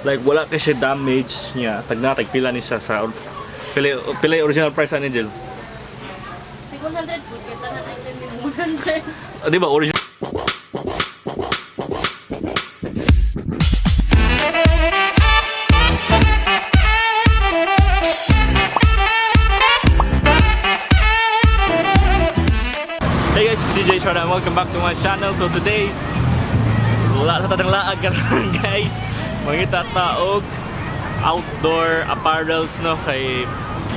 Like wala kasi damage niya. Tag pila ni siya sa pila yung original price ani Jill? 100 po, kita na natin yung 100. Di ba original? Hey guys, it's Estrada and welcome back to my channel. So today, wala sa tatang laag karon guys. Mangita taog outdoor apparels no kay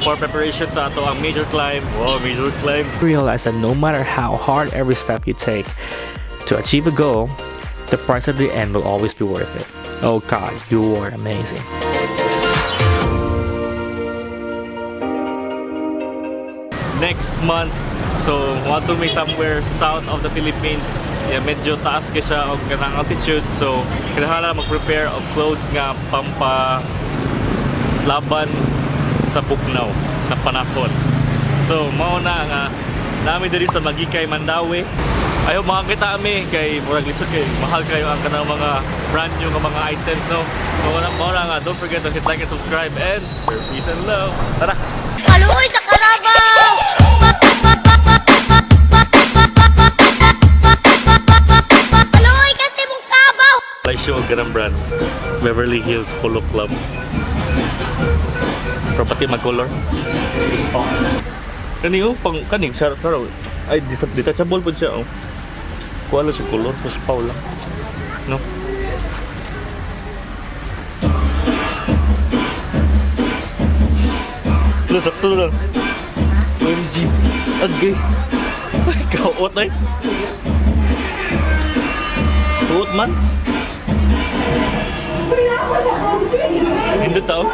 for preparation sa ato ang major climb. Wow, major climb. Realize that no matter how hard every step you take to achieve a goal, the price at the end will always be worth it. Oh God, you are amazing. Next month, so want to be somewhere south of the Philippines. Yeah, medyo taas ka siya og kanang altitude. So kailangan mag-prepare og clothes nga pampa laban sa bugnaw na panahon. So mao na nga namin diri sa Magikay, Mandawi. Ayaw makakita kami kay murag lisod kay mahal kayo ang kanang mga brand new nga mga items no. So mao na nga, don't forget to hit like and subscribe and peace and love. Tara. Haluoy sa karabaw! Haluoy kasi mong kabaw! Like show og ganang brand. Beverly Hills Polo Club. Pero pati mag-color. Gusto. Kani oh, pang kaning sarap na raw. Ay, detachable po siya oh. Kuha lang siya color, puspaw lang. No? Wala, sakto lang. OMG. Agay. Ay, kaot ay. Kaot man. Hindi tao.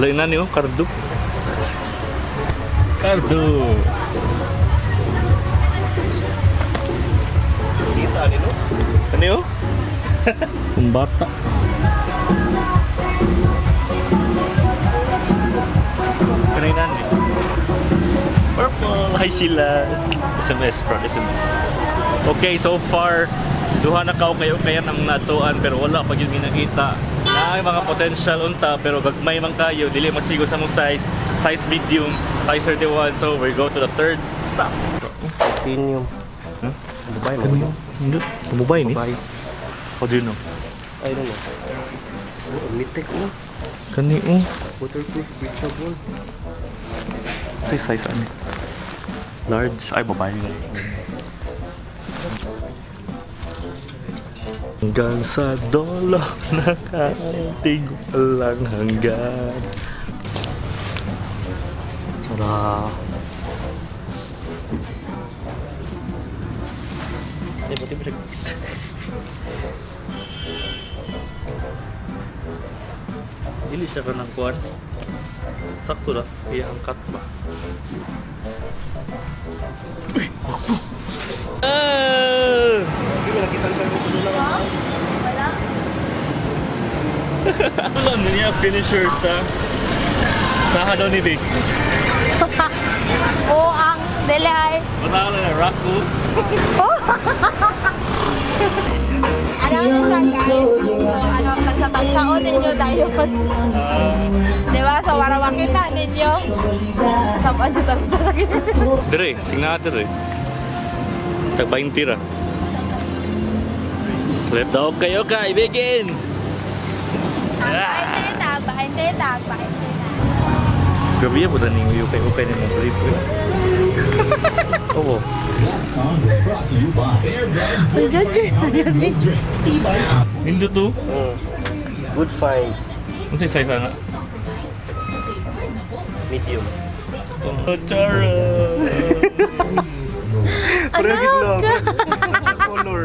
Lain na niyo, kardo. Kardo. Kita ni no? Ano yun? Kumbata. Kanina niyo. Purple. Hi sila. SMS, from SMS. Okay, so far, duha na kayo-kayan ang natuan pero wala pa yun minakita. Na mga potential unta pero gagmay man kayo, dili masigo sa mong size medium, size 31. So we go to the third stop. Titanium. Huh? Mobile mo. Hindi. Mobile ni? Mobile. How do you know? I don't know. Oh, Mitek mo. Kani oh. Waterproof, breathable. Size ano? Large. Ay, babae nga. Hanggang sa dolo nakatig walang hanggan. Tara. Ay, buti mo siya. Dili siya ka ng kuwan. Sakto na. Iangkat ba? Hindi ko nakita siya kung tulo lang. Wala. Ito lang niya finisher sa daw ni Vic. Oo, ang delay. Matala na rock wood. Ano siya guys? So, ano, tagsa-tagsaon ninyo dayon. Diba? So, para makita ninyo. Saan dyan tagsa lagi ninyo? Dire, singna dire. Tag 20 ra. Let the ukay-ukay begin! Bahain teta. Grabe yan po na ninyo ukay-ukay na mga brief. Oo. Hindi to. Good find. Ano sa size na? Medium. Chara! Pero gitna. Color.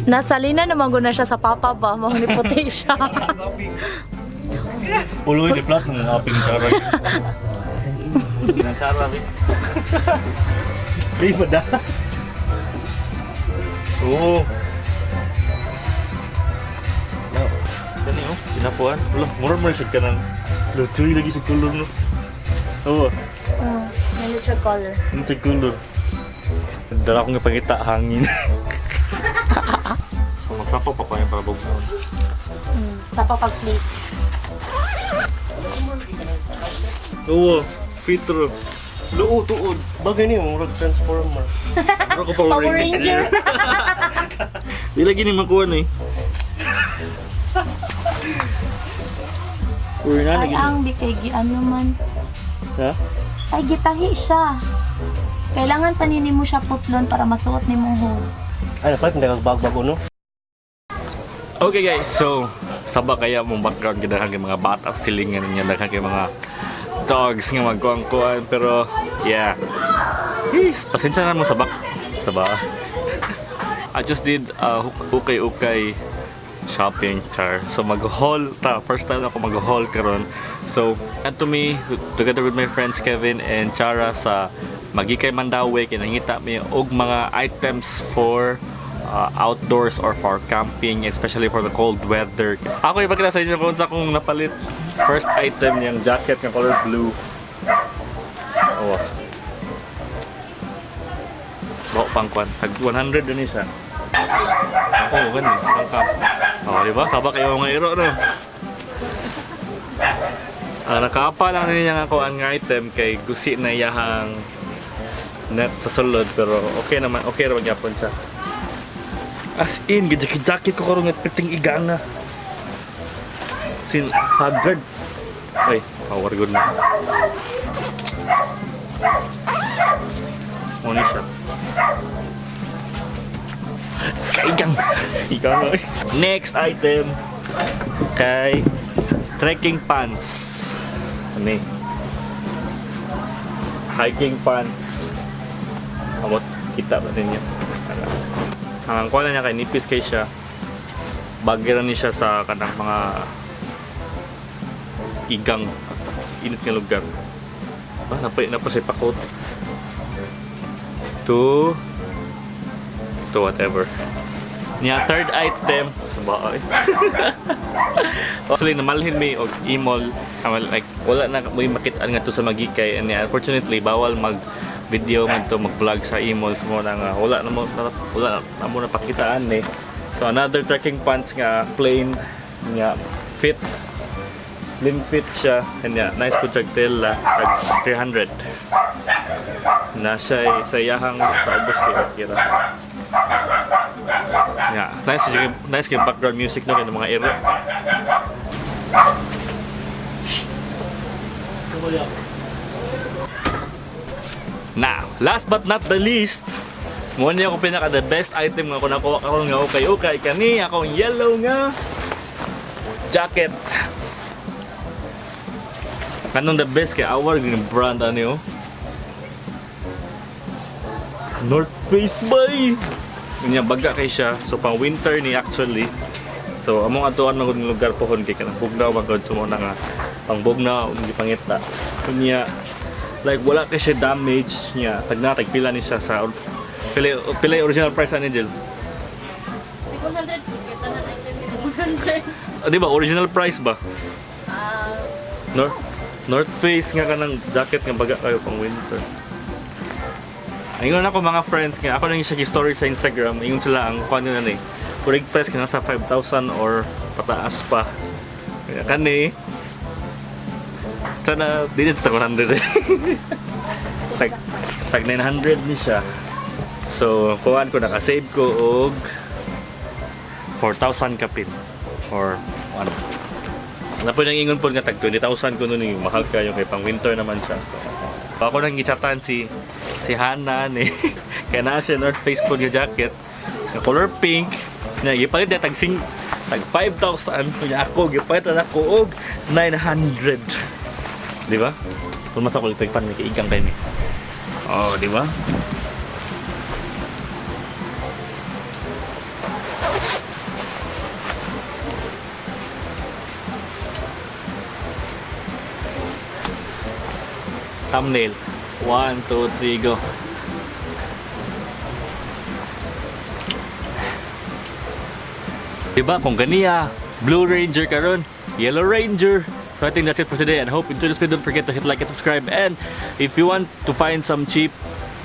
Nasalina naman guna siya sa papa ba? Mga puti siya. Uloy ni flat ng aping chara. Ng chara rin. Ay, mada. Oo. Gani oh, pinapuan. Wala, mura siya ka ng lutuy lagi sa color no. Oo. May siya color. Ano sa color? Dala akong ipangita hangin. So magsapaw pa pa yung parabog na. Tapa pag please. Oo, Petro. Luo, tuod. Bagay niyo, murag transformer. Pero ko Power Ranger. Di lagi ni makuha na eh. Uy na, Ay, ang di kay ano man. Ha? Ay, gitahi siya. Kailangan paninin mo siya putlon para masuot ni mong hood. Ay, dapat hindi kagbago, no? Okay guys, so saba kaya mong background kaya mga bata silingan niya daghang kay mga dogs nga magkuang-kuan pero yeah. Yes, pasensya na mo sabak. Saba. I just did ukay-ukay shopping char. So mag-haul ta. First time ako mag-haul karon. So and to me together with my friends Kevin and Chara sa Magikay Mandawi kinangita mi og mga items for outdoors or for camping, especially for the cold weather. Ako ipakita sa inyo kung sa akong napalit. First item yung jacket ng color blue. Oh. Bawa pangkwan. Tag 100 din siya. Oh, gani. Pangkap. Oh, di ba? Sabak kayo mga iro, no? Nakaapa lang niya ako ang item kay gusi na iyahang net sa sulod pero okay naman. Okay raw gyapon siya. As in, jacket ko karon nga piting iganga. Sin haggard. Ay, power good na. Muna siya. Kaigang. Iganga. Next item kay trekking pants. Ano hiking pants. Amot kita ba ninyo? Ang kuha niya kay nipis kay siya. Bagiran ni siya sa kanang mga igang init nga lugar. Napay na pa siya pakot. To whatever. Niya third item baoy. Actually namalhin mi og imol like wala na mo makit-an nga to sa Magikay and unfortunately bawal mag video man to mag-vlog sa malls mo na nga wala na mo napakitaan eh. So another trekking pants nga plain nga fit slim fit siya and nice po tagtel 300 na siya sa iyahang sa ubos kira. Yeah, nice kay background music no kay mga ero. Now, last but not the least, muna ako pinaka the best item nga ako nakuha karon nga ukay-ukay kani akong yellow nga jacket. Kanong the best kay our brand ano North Face bay. Nya baga kay siya so pang winter ni actually. So among atuan magud ng lugar pohon kay kanang bugnaw magud sumo na nga pang bugnaw ug pangita. Nya like wala kay siya damage niya tag pila ni siya sa pila original price ani Jill 700 kita na lang 100 di ba original price ba North Face nga kanang jacket nga baga kayo pang winter. Ayun ako mga friends nga ako nang siya story sa Instagram ingon sila ang kuan na ni correct price kana sa 5,000 or pataas pa kani sana dili sa 100 tag 900 ni siya. So kuan ko naka-save ko og 4,000 kapin or ano na po nang ingon po nga tag 20,000 ko nun yung mahal kayo kay pang winter naman siya. So ako nang gichatan si Hana ni kaya na siya North Face po nga jacket na color pink na gipalit na tag 5,000 kunya ako gipalit na ako og 900. Di ba? Kung masa ko ito ipan, may kaigang kayo ni. Oh, di ba? Thumbnail. 1, 2, 3, go. Diba? Kung ganiya, Blue Ranger karon, Yellow Ranger. So I think that's it for today and I hope you enjoyed this video. Don't forget to hit like and subscribe, and if you want to find some cheap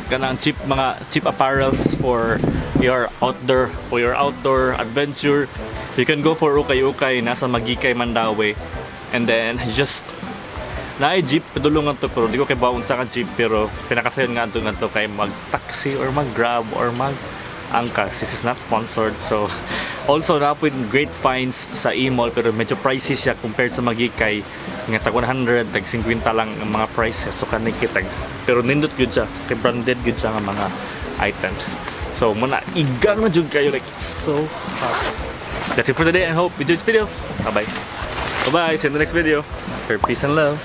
kanang mga cheap apparels for your outdoor adventure. You can go for Ukay-ukay, nasa Magikay, Mandawi. And then just naay jeep padulungan to, pero di ko kay baon sa jeep, pero pinakasayon nga to kay mag-taxi or mag-grab or mag-angkas. This is not sponsored. So also na po great finds sa e-mall, pero medyo pricey siya compared sa Magikay. Nga tag 100, tag 50 lang ang mga prices. So kanikitag, pero nindot good siya, kay branded good siya nga mga items. So muna igang na jud kayo, like it's so hot. That's it for today, and hope you enjoyed this video. Bye bye. See you in the next video. For peace and love.